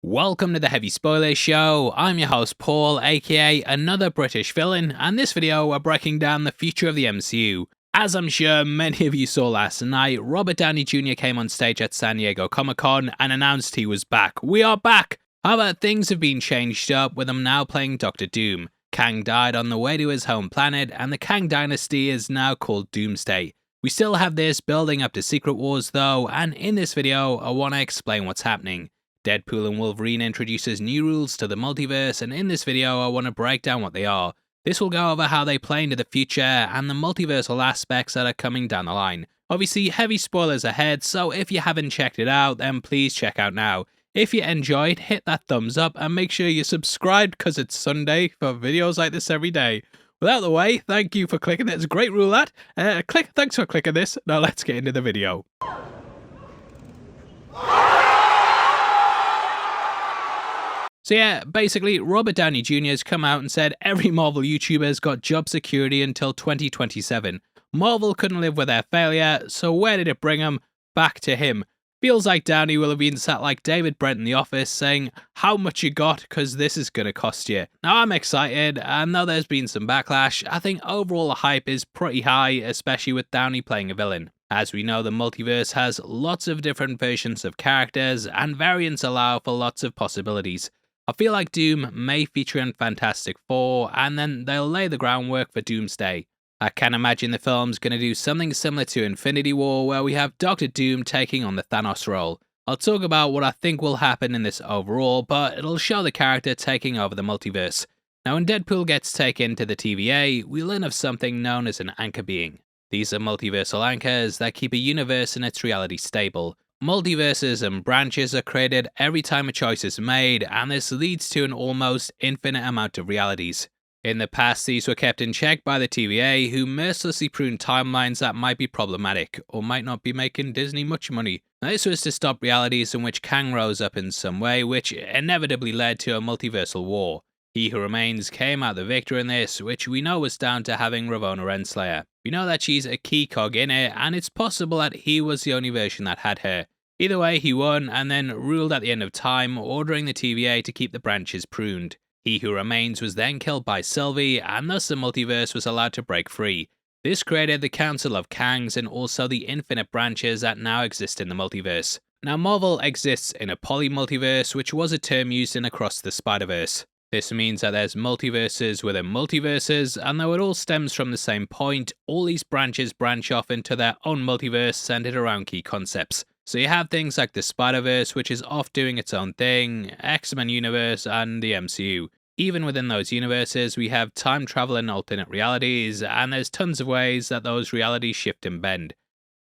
Welcome to the Heavy Spoilers Show. I'm your host Paul, aka another British villain, and this video we're breaking down the future of the MCU. As I'm sure many of you saw last night, Robert Downey Jr. came on stage at San Diego Comic-Con and announced he was back. We are back! However, things have been changed up with him now playing Doctor Doom. Kang died on the way to his home planet, and the Kang dynasty is now called Doomsday. We still have this building up to Secret Wars though, and in this video I want to explain what's happening. Deadpool and Wolverine introduces new rules to the multiverse, and in this video I want to break down what they are. This will go over how they play into the future and the multiversal aspects that are coming down the line. Obviously heavy spoilers ahead, so if you haven't checked it out then please check out now. If you enjoyed, hit that thumbs up and make sure you're subscribed because it's Sunday for videos like this every day. Without the way, thank you for clicking it. It's a great rule that. Thanks for clicking this. Now let's get into the video. So yeah, basically, Robert Downey Jr. has come out and said every Marvel YouTuber's got job security until 2027. Marvel couldn't live with their failure, so where did it bring them? Back to him. Feels like Downey will have been sat like David Brent in The Office saying, how much you got, cause this is gonna cost you. Now I'm excited, and though there's been some backlash, I think overall the hype is pretty high, especially with Downey playing a villain. As we know, the multiverse has lots of different versions of characters, and variants allow for lots of possibilities. I feel like Doom may feature in Fantastic Four, and then they'll lay the groundwork for Doomsday. I can imagine the film's going to do something similar to Infinity War, where we have Doctor Doom taking on the Thanos role. I'll talk about what I think will happen in this overall, but it'll show the character taking over the multiverse. Now when Deadpool gets taken to the TVA, we learn of something known as an anchor being. These are multiversal anchors that keep a universe and its reality stable. Multiverses and branches are created every time a choice is made, and this leads to an almost infinite amount of realities. In the past, these were kept in check by the TVA, who mercilessly pruned timelines that might be problematic, or might not be making Disney much money. Now, this was to stop realities in which Kang rose up in some way, which inevitably led to a multiversal war. He Who Remains came out the victor in this, which we know was down to having Ravonna Renslayer. We know that she's a key cog in it, and it's possible that he was the only version that had her. Either way, he won, and then ruled at the end of time, ordering the TVA to keep the branches pruned. He Who Remains was then killed by Sylvie, and thus the multiverse was allowed to break free. This created the Council of Kangs and also the infinite branches that now exist in the multiverse. Now Marvel exists in a polymultiverse, which was a term used in Across the Spider-Verse. This means that there's multiverses within multiverses, and though it all stems from the same point, all these branches branch off into their own multiverse centered around key concepts. So you have things like the Spider-Verse, which is off doing its own thing, X-Men universe, and the MCU. Even within those universes, we have time travel and alternate realities, and there's tons of ways that those realities shift and bend.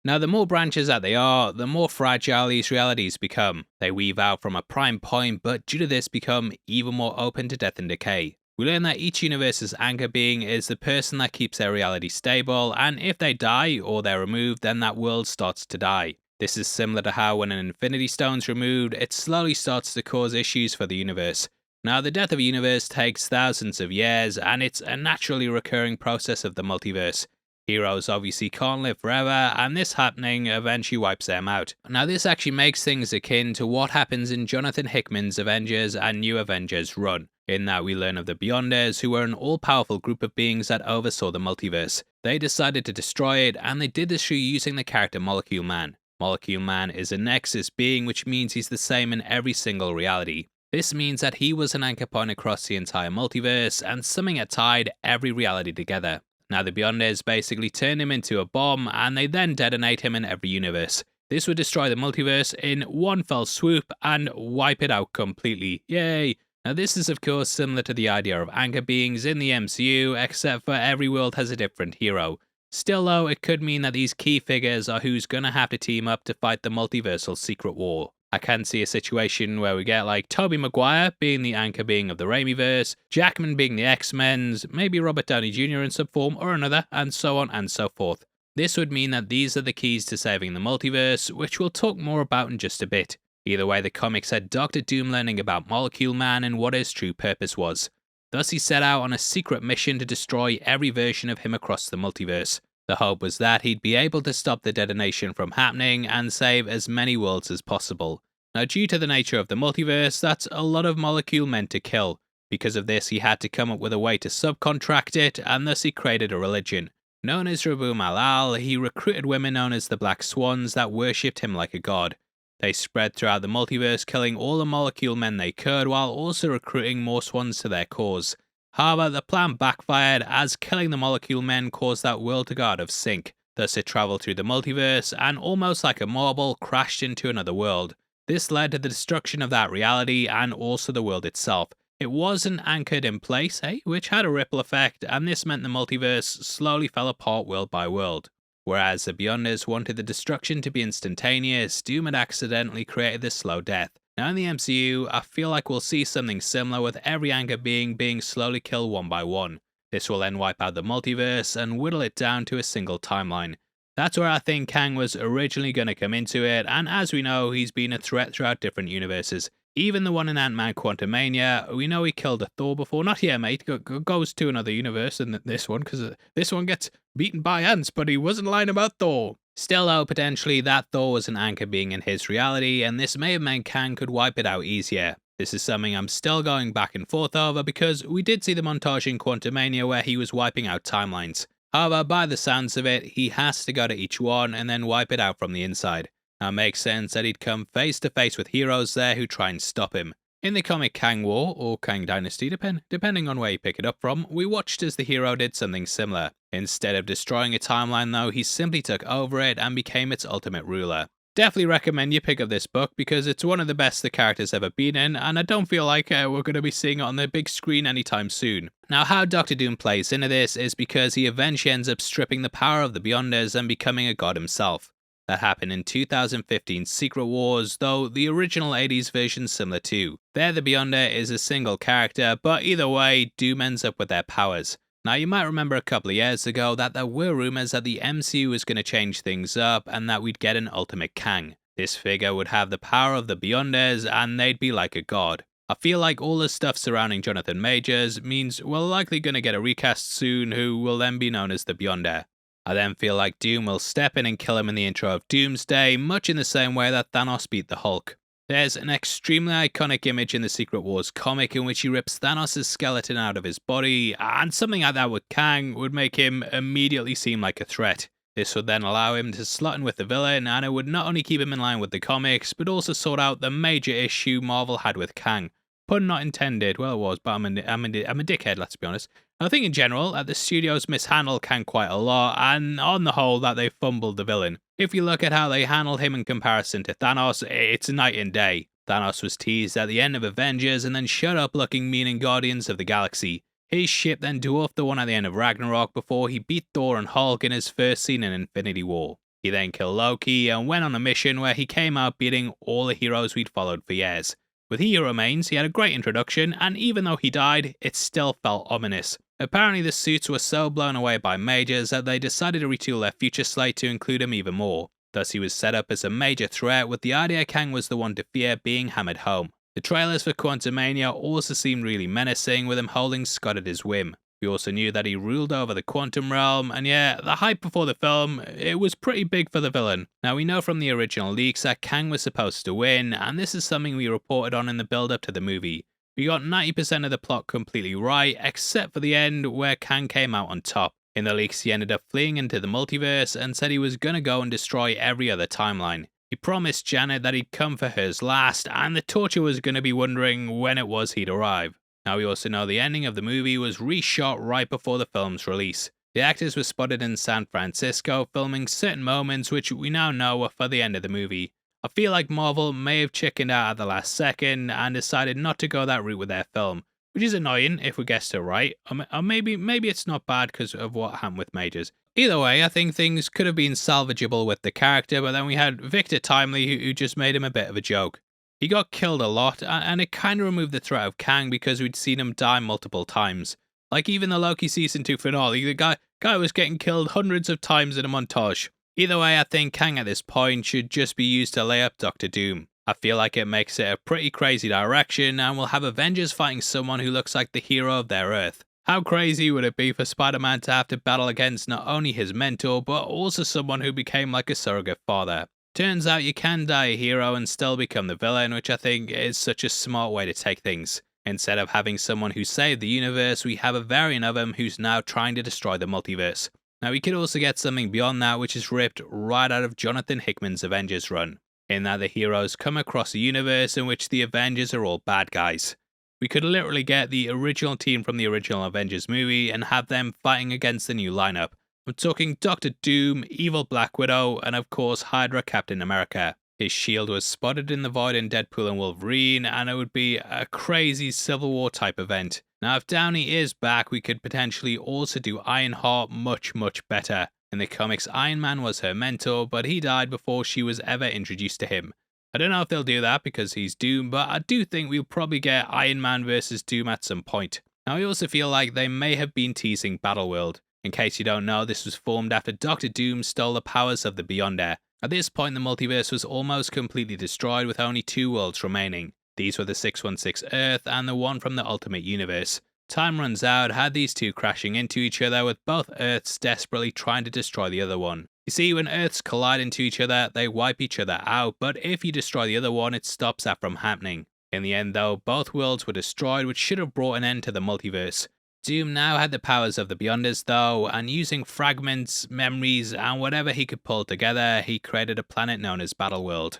Now, the more branches that they are, the more fragile these realities become. They weave out from a prime point, but due to this become even more open to death and decay. We learn that each universe's anchor being is the person that keeps their reality stable, and if they die or they're removed, then that world starts to die. This is similar to how when an Infinity Stone's removed, it slowly starts to cause issues for the universe. Now, the death of a universe takes thousands of years, and it's a naturally recurring process of the multiverse. Heroes obviously can't live forever, and this happening eventually wipes them out. Now, this actually makes things akin to what happens in Jonathan Hickman's Avengers and New Avengers run, in that we learn of the Beyonders, who were an all-powerful group of beings that oversaw the multiverse. They decided to destroy it, and they did this through using the character Molecule Man. Molecule Man is a Nexus being, which means he's the same in every single reality. This means that he was an anchor point across the entire multiverse, and something that tied every reality together. Now the Beyonders basically turn him into a bomb, and they then detonate him in every universe. This would destroy the multiverse in one fell swoop and wipe it out completely. Yay! Now this is of course similar to the idea of anchor beings in the MCU, except for every world has a different hero. Still though, it could mean that these key figures are who's gonna have to team up to fight the multiversal secret war. I can see a situation where we get like Tobey Maguire being the anchor being of the Raimiverse, Jackman being the X-Men's, maybe Robert Downey Jr. in some form or another, and so on and so forth. This would mean that these are the keys to saving the multiverse, which we'll talk more about in just a bit. Either way, the comics had Doctor Doom learning about Molecule Man and what his true purpose was. Thus he set out on a secret mission to destroy every version of him across the multiverse. The hope was that he'd be able to stop the detonation from happening and save as many worlds as possible. Now, due to the nature of the multiverse, that's a lot of molecule men to kill. Because of this, he had to come up with a way to subcontract it, and thus he created a religion. Known as Rabu Malal, he recruited women known as the Black Swans that worshipped him like a god. They spread throughout the multiverse, killing all the molecule men they could, while also recruiting more swans to their cause. However, the plan backfired, as killing the molecule men caused that world to go out of sync. Thus it travelled through the multiverse, and almost like a marble, crashed into another world. This led to the destruction of that reality, and also the world itself. It wasn't anchored in place, which had a ripple effect, and this meant the multiverse slowly fell apart world by world. Whereas the Beyonders wanted the destruction to be instantaneous, Doom had accidentally created this slow death. Now in the MCU, I feel like we'll see something similar with every anchor being slowly killed one by one. This will then wipe out the multiverse and whittle it down to a single timeline. That's where I think Kang was originally going to come into it, and as we know, he's been a threat throughout different universes. Even the one in Ant-Man Quantumania, we know he killed a Thor before. Not here, mate. Goes to another universe than this one, because this one gets beaten by ants, but he wasn't lying about Thor. Still though, potentially that Thor was an anchor being in his reality, and this may have meant Kang could wipe it out easier. This is something I'm still going back and forth over, because we did see the montage in Quantumania where he was wiping out timelines. However, by the sounds of it, he has to go to each one and then wipe it out from the inside. Now it makes sense that he'd come face to face with heroes there who try and stop him. In the comic Kang War, or Kang Dynasty, depending on where you pick it up from, we watched as the hero did something similar. Instead of destroying a timeline though, he simply took over it and became its ultimate ruler. Definitely recommend you pick up this book because it's one of the best the character's ever been in, and I don't feel like we're going to be seeing it on the big screen anytime soon. Now how Doctor Doom plays into this is because he eventually ends up stripping the power of the Beyonders and becoming a god himself. That happened in 2015's Secret Wars, though the original 80s version's similar too. There the Beyonder is a single character, but either way, Doom ends up with their powers. Now you might remember a couple of years ago that there were rumours that the MCU was going to change things up and that we'd get an Ultimate Kang. This figure would have the power of the Beyonders and they'd be like a god. I feel like all the stuff surrounding Jonathan Majors means we're likely going to get a recast soon who will then be known as the Beyonder. I then feel like Doom will step in and kill him in the intro of Doomsday, much in the same way that Thanos beat the Hulk. There's an extremely iconic image in the Secret Wars comic in which he rips Thanos' skeleton out of his body, and something like that with Kang would make him immediately seem like a threat. This would then allow him to slot in with the villain, and it would not only keep him in line with the comics, but also sort out the major issue Marvel had with Kang. Pun not intended. Well, it was, but I'm a dickhead, let's be honest. I think in general, that the studios mishandled Kang quite a lot, and on the whole, that they fumbled the villain. If you look at how they handled him in comparison to Thanos, it's night and day. Thanos was teased at the end of Avengers and then shut up looking mean in Guardians of the Galaxy. His ship then dwarfed the one at the end of Ragnarok before he beat Thor and Hulk in his first scene in Infinity War. He then killed Loki and went on a mission where he came out beating all the heroes we'd followed for years. With He Who Remains, he had a great introduction, and even though he died, it still felt ominous. Apparently the suits were so blown away by Majors that they decided to retool their future slate to include him even more. Thus he was set up as a major threat, with the idea Kang was the one to fear being hammered home. The trailers for Quantumania also seemed really menacing, with him holding Scott at his whim. We also knew that he ruled over the quantum realm, and yeah, the hype before the film, it was pretty big for the villain. Now we know from the original leaks that Kang was supposed to win, and this is something we reported on in the build-up to the movie. We got 90% of the plot completely right, except for the end where Kang came out on top. In the leaks he ended up fleeing into the multiverse and said he was gonna go and destroy every other timeline. He promised Janet that he'd come for hers last, and the Torture was gonna be wondering when it was he'd arrive. Now we also know the ending of the movie was reshot right before the film's release. The actors were spotted in San Francisco filming certain moments which we now know were for the end of the movie. I feel like Marvel may have chickened out at the last second and decided not to go that route with their film, which is annoying if we guessed it right, or maybe it's not bad because of what happened with Majors. Either way, I think things could have been salvageable with the character, but then we had Victor Timely who just made him a bit of a joke. He got killed a lot, and it kind of removed the threat of Kang because we'd seen him die multiple times. Like even the Loki Season 2 finale, the guy was getting killed hundreds of times in a montage. Either way, I think Kang at this point should just be used to lay up Doctor Doom. I feel like it makes it a pretty crazy direction, and we'll have Avengers fighting someone who looks like the hero of their Earth. How crazy would it be for Spider-Man to have to battle against not only his mentor, but also someone who became like a surrogate father? Turns out you can die a hero and still become the villain, which I think is such a smart way to take things. Instead of having someone who saved the universe, we have a variant of him who's now trying to destroy the multiverse. Now we could also get something beyond that, which is ripped right out of Jonathan Hickman's Avengers run, in that the heroes come across a universe in which the Avengers are all bad guys. We could literally get the original team from the original Avengers movie and have them fighting against the new lineup. I'm talking Doctor Doom, Evil Black Widow, and of course Hydra Captain America. His shield was spotted in the void in Deadpool and Wolverine, and it would be a crazy Civil War type event. Now if Downey is back, we could potentially also do Ironheart much better. In the comics, Iron Man was her mentor, but he died before she was ever introduced to him. I don't know if they'll do that because he's Doom, but I do think we'll probably get Iron Man versus Doom at some point. Now I also feel like they may have been teasing Battleworld. In case you don't know, this was formed after Doctor Doom stole the powers of the Beyonder. At this point, the multiverse was almost completely destroyed with only 2 worlds remaining. These were the 616 Earth and the one from the Ultimate Universe. Time runs out, had these two crashing into each other, with both Earths desperately trying to destroy the other one. You see, when Earths collide into each other, they wipe each other out, but if you destroy the other one, it stops that from happening. In the end though, both worlds were destroyed, which should have brought an end to the multiverse. Doom now had the powers of the Beyonders though, and using fragments, memories, and whatever he could pull together, he created a planet known as Battleworld.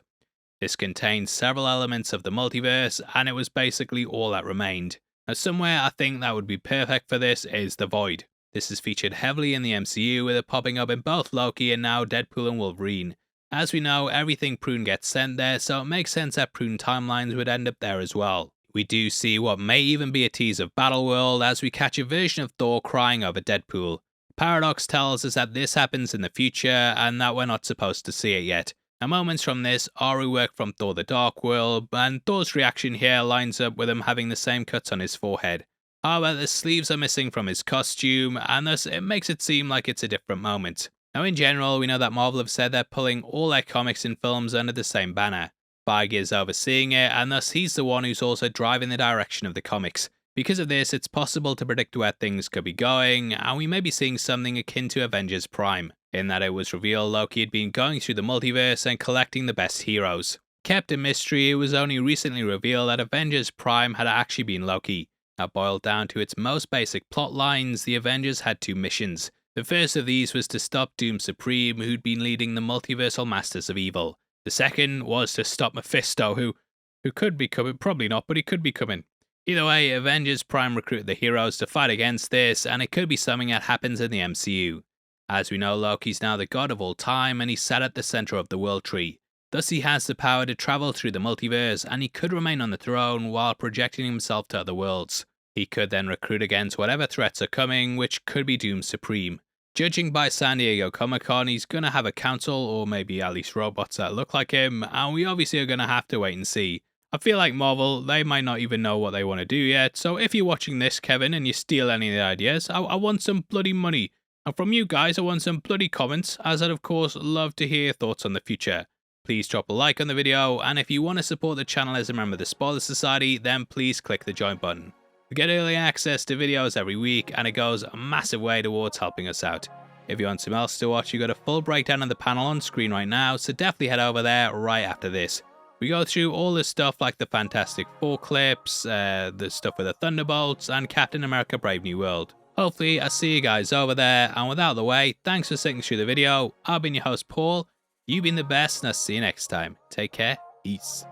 This contained several elements of the multiverse, and it was basically all that remained. Now somewhere I think that would be perfect for this is the Void. This is featured heavily in the MCU, with it popping up in both Loki and now Deadpool and Wolverine. As we know, everything Prune gets sent there, so it makes sense that Prune timelines would end up there as well. We do see what may even be a tease of Battleworld as we catch a version of Thor crying over Deadpool. Paradox tells us that this happens in the future and that we're not supposed to see it yet. Now moments from this are reworked from Thor the Dark World, and Thor's reaction here lines up with him having the same cuts on his forehead. However, the sleeves are missing from his costume, and thus it makes it seem like it's a different moment. Now in general, we know that Marvel have said they're pulling all their comics and films under the same banner. Feige is overseeing it, and thus he's the one who's also driving the direction of the comics. Because of this, it's possible to predict where things could be going, and we may be seeing something akin to Avengers Prime, in that it was revealed Loki had been going through the multiverse and collecting the best heroes. Kept a mystery, it was only recently revealed that Avengers Prime had actually been Loki. Now boiled down to its most basic plot lines, the Avengers had 2 missions. The first of these was to stop Doom Supreme, who'd been leading the multiversal masters of evil. The second was to stop Mephisto, who could be coming, probably not, but he could be coming. Either way, Avengers Prime recruited the heroes to fight against this, and it could be something that happens in the MCU. As we know, Loki's now the god of all time, and he's sat at the center of the World Tree. Thus he has the power to travel through the multiverse, and he could remain on the throne while projecting himself to other worlds. He could then recruit against whatever threats are coming, which could be Doom Supreme. Judging by San Diego Comic-Con, he's going to have a council, or maybe at least robots that look like him, and we obviously are going to have to wait and see. I feel like Marvel, they might not even know what they want to do yet, so if you're watching this, Kevin, and you steal any of the ideas, I want some bloody money. And from you guys, I want some bloody comments, as I'd of course love to hear your thoughts on the future. Please drop a like on the video, and if you want to support the channel as a member of the Spoiler Society, then please click the join button. We get early access to videos every week, and it goes a massive way towards helping us out. If you want something else to watch, you got a full breakdown of the panel on screen right now, so definitely head over there right after this. We go through all this stuff like the Fantastic Four clips, the stuff with the Thunderbolts, and Captain America Brave New World. Hopefully, I'll see you guys over there, and without the way, thanks for sitting through the video. I've been your host Paul, you've been the best, and I'll see you next time. Take care, peace.